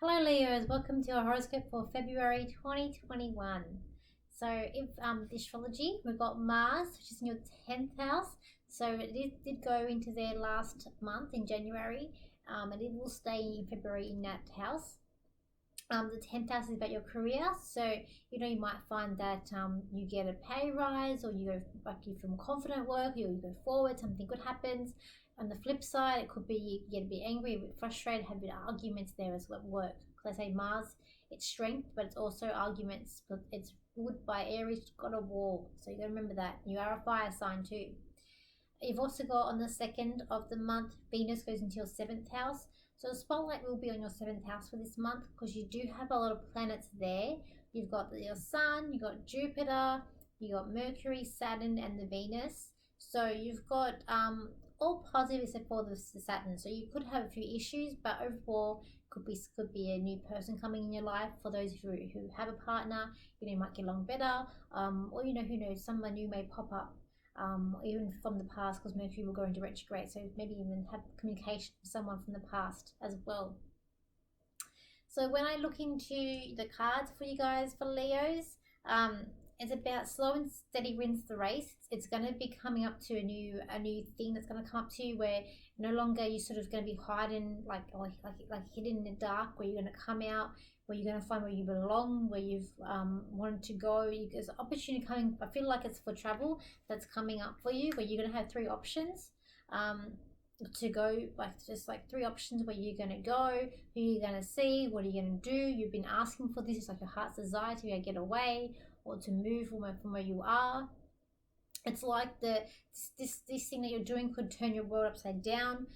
Hello Leos, welcome to our horoscope for February 2021. So if the astrology, we've got Mars, which is in your 10th house. So it did go into there last month in January, and it will stay in February in that house. The 10th house is about your career, so you might find that you get a pay rise, or you go like you feel confident at work, or you go forward, something good happens. On the flip side, it could be you get a bit angry, a bit frustrated, have a bit of arguments there as well at work. Because I say Mars, it's strength, but it's also arguments. But it's ruled by Aries, got a wall, so you got to remember that. You are a fire sign too. You've also got on the 2nd of the month, Venus goes into your 7th house. So the spotlight will be on your 7th house for this month because you do have a lot of planets there. You've got your Sun, you've got Jupiter, you got Mercury, Saturn, and the Venus. So you've got all positive except for the Saturn. So you could have a few issues, but overall could be a new person coming in your life. For those of you who have a partner, you might get along better, or who knows, someone new may pop up. Even from the past, because Mercury will go into retrograde, so maybe even have communication with someone from the past as well. So when I look into the cards for you guys, for Leos, it's about slow and steady wins the race. It's going to be coming up to a new thing that's going to come up to you, where no longer you're sort of going to be hiding like hidden in the dark, where you're going to come out, where you're going to find where you belong, where you've wanted to go. There's an opportunity coming. I feel like it's for travel that's coming up for you, where you're going to have three options to go, like three options where you're going to go, who you're going to see, what are you going to do. You've been asking for this. It's like your heart's desire to get away or to move from where you are. It's like this thing that you're doing could turn your world upside down.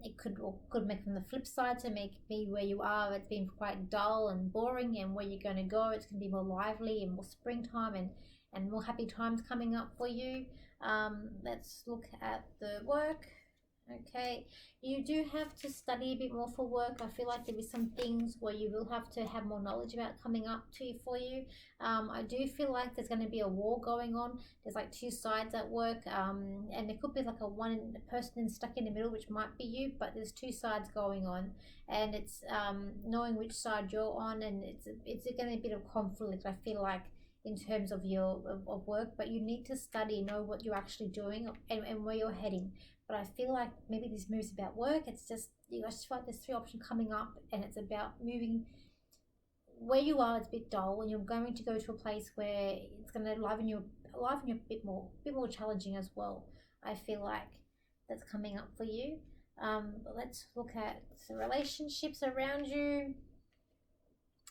It could make from the flip side to make me where you are. It's been quite dull and boring, and where you're going to go, it's going to be more lively and more springtime and more happy times coming up for you. Let's look at the work. Okay, you do have to study a bit more for work. I feel like there is some things where you will have to have more knowledge about coming up for you. I do feel like there's going to be a war going on. There's like two sides at work, and there could be like a person stuck in the middle, which might be you, but there's two sides going on, and it's knowing which side you're on, and it's going to be a bit of conflict, I feel like, in terms of of work. But you need to study, know what you're actually doing, and where you're heading. But I feel like maybe this move's about work. It's just, I just feel like there's three options coming up, and it's about moving where you are. It's a bit dull, and you're going to go to a place where it's going to liven you a bit more challenging as well. I feel like that's coming up for you. But let's look at the relationships around you.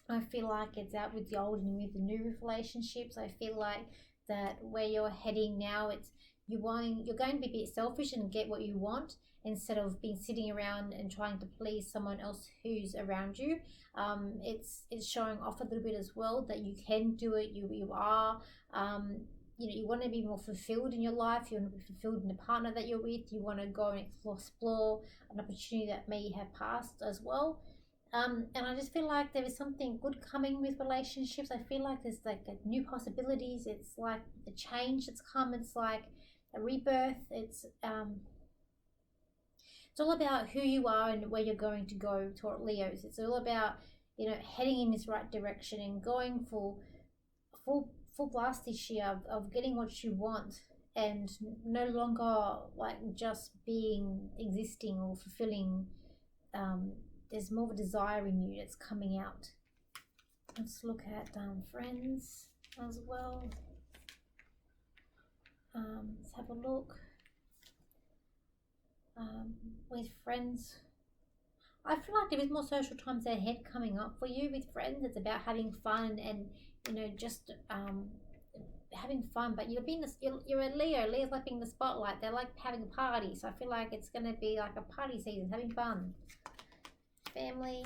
I feel like it's out with the old and with the new relationships. I feel like that where you're heading now, you're going to be a bit selfish and get what you want, instead of being sitting around and trying to please someone else who's around you. It's showing off a little bit as well that you can do it. You are. You want to be more fulfilled in your life. You want to be fulfilled in the partner that you're with. You want to go and explore an opportunity that may have passed as well. And I just feel like there is something good coming with relationships. I feel like there's like new possibilities. It's like the change that's come. It's like a rebirth. It's all about who you are and where you're going to go to Leos. It's all about heading in this right direction and going full blast this year of getting what you want, and no longer like just existing or fulfilling. There's more of a desire in you that's coming out. Let's look at friends as well. Let's have a look. With friends, I feel like there is more social times ahead coming up for you with friends. It's about having fun and just having fun. But you're a Leo. Leo's like being in the spotlight. They're like having a party. So I feel like it's going to be like a party season, having fun. Family.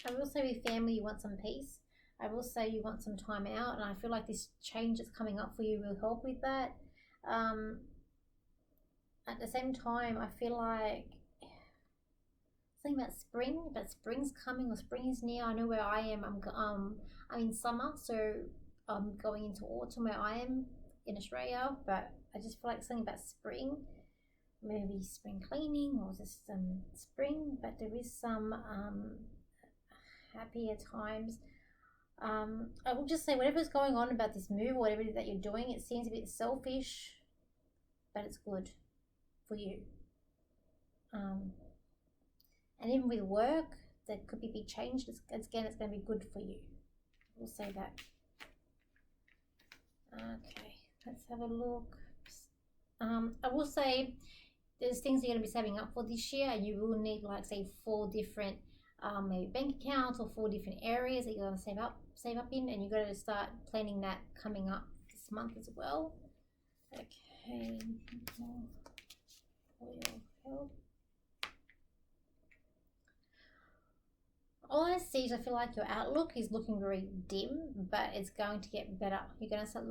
I will say with family, you want some peace. I will say you want some time out, and I feel like this change that's coming up for you will help with that. At the same time, I feel like something about spring, but spring's coming or spring is near. I know where I am. I'm in summer, so I'm going into autumn where I am in Australia, but I just feel like something about spring. maybe spring cleaning or just spring, but there is some happier times. I will just say whatever's going on about this move or whatever it is that you're doing, it seems a bit selfish, but it's good for you. And even with work, there could be big change. It's going to be good for you. We'll say that. Okay, let's have a look. I will say there's things you're going to be saving up for this year, and you will need, like, say, 4 different maybe bank accounts or 4 different areas that you're going to save up in, and you've got to start planning that coming up this month as well. Okay, for your health. All I see is I feel like your outlook is looking very dim, but it's going to get better. You're going to start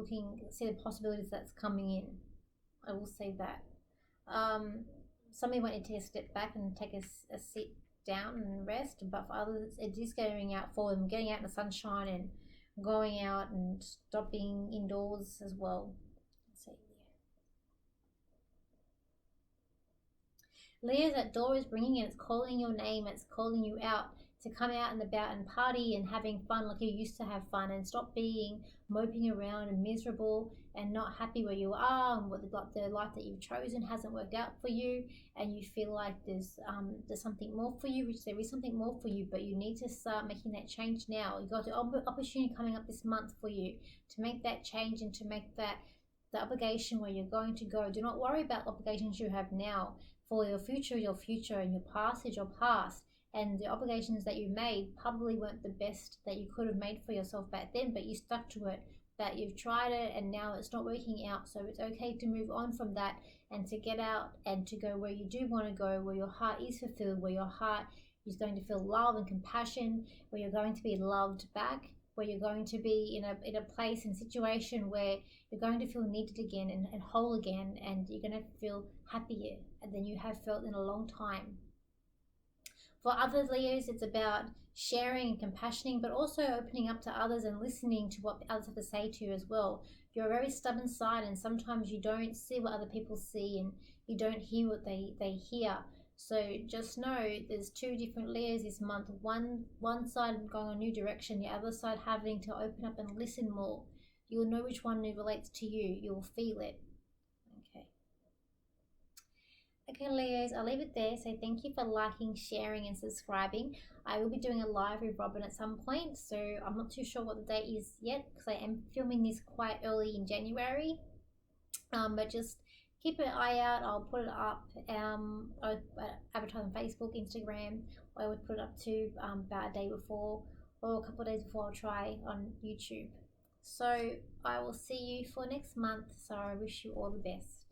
see the possibilities that's coming in. I will say that. Some people need to take a step back and take a sit down and rest, but for others it is going out for them, getting out in the sunshine and going out and stop being indoors as well. Let's see. Leo, that door is ringing and it's calling your name, it's calling you out to come out and about and party and having fun like you used to have fun, and stop being moping around and miserable and not happy where you are, and what the life that you've chosen hasn't worked out for you, and you feel like there's something more for you, which there is something more for you, but you need to start making that change now. You've got the opportunity coming up this month for you to make that change and to make that the obligation where you're going to go. Do not worry about obligations you have now. For your future, and your past is your past. And the obligations that you made probably weren't the best that you could have made for yourself back then, but you stuck to it, that you've tried it and now it's not working out. So it's okay to move on from that and to get out and to go where you do want to go, where your heart is fulfilled, where your heart is going to feel love and compassion, where you're going to be loved back, where you're going to be in a place and situation where you're going to feel needed again and whole again, and you're going to feel happier than you have felt in a long time. For other Leos, it's about sharing and compassioning, but also opening up to others and listening to what others have to say to you as well. You're a very stubborn side, and sometimes you don't see what other people see and you don't hear what they hear. So just know there's 2 different Leos this month. One side going a new direction, the other side having to open up and listen more. You'll know which one relates to you. You'll feel it. Okay, Leos, I'll leave it there. So thank you for liking, sharing and subscribing. I will be doing a live with Robin at some point, so I'm not too sure what the date is yet because I am filming this quite early in January. But just keep an eye out. I'll put it up, I'll advertise on Facebook, Instagram, or I would put it up to about a day before or a couple of days before I'll try on YouTube. So I will see you for next month. So I wish you all the best.